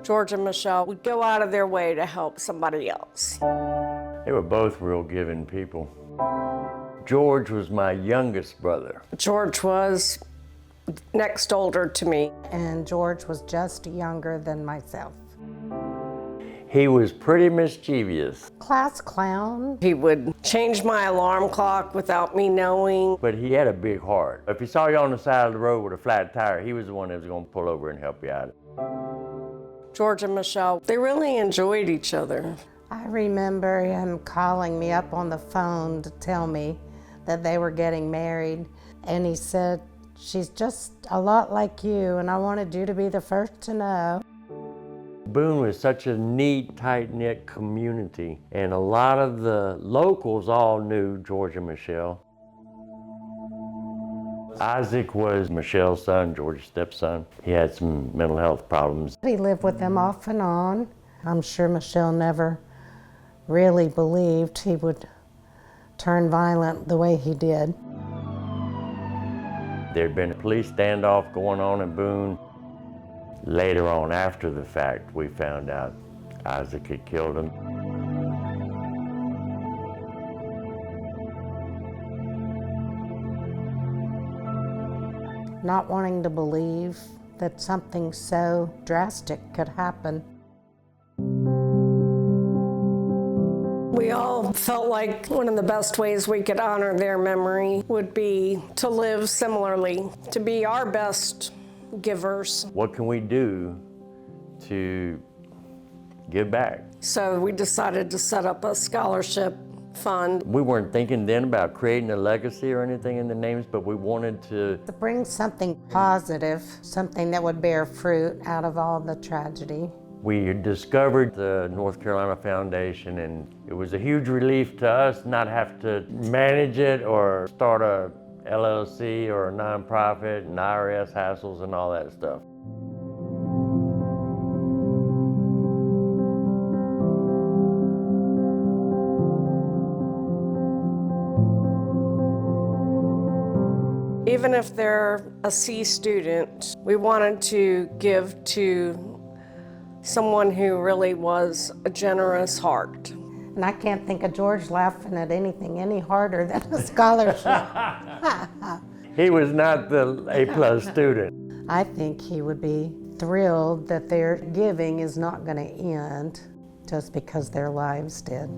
George and Michelle would go out of their way to help somebody else. They were both real giving people. George was my youngest brother. George was next older to me. And George was just younger than myself. He was pretty mischievous. Class clown. He would change my alarm clock without me knowing. But he had a big heart. If he saw you on the side of the road with a flat tire, he was the one that was going to pull over and help you out. George and Michelle, they really enjoyed each other. I remember him calling me up on the phone to tell me that they were getting married. And he said, "She's just a lot like you, and I wanted you to be the first to know." Boone was such a neat, tight-knit community, and a lot of the locals all knew George and Michelle. Isaac was Michelle's son, George's stepson. He had some mental health problems. He lived with them off and on. I'm sure Michelle never really believed he would turn violent the way he did. There'd been a police standoff going on in Boone. Later on, after the fact, we found out Isaac had killed him. Not wanting to believe that something so drastic could happen. We all felt like one of the best ways we could honor their memory would be to live similarly, to be our best givers. What can we do to give back? So we decided to set up a scholarship fund. We weren't thinking then about creating a legacy or anything in the names, but we wanted to bring something positive, something that would bear fruit out of all the tragedy. We discovered the North Carolina Foundation, and it was a huge relief to us not have to manage it or start a LLC or a nonprofit and IRS hassles and all that stuff. Even if they're a C student, we wanted to give to someone who really was a generous heart. And I can't think of George laughing at anything any harder than a scholarship. He was not the A+ student. I think he would be thrilled that their giving is not going to end just because their lives did.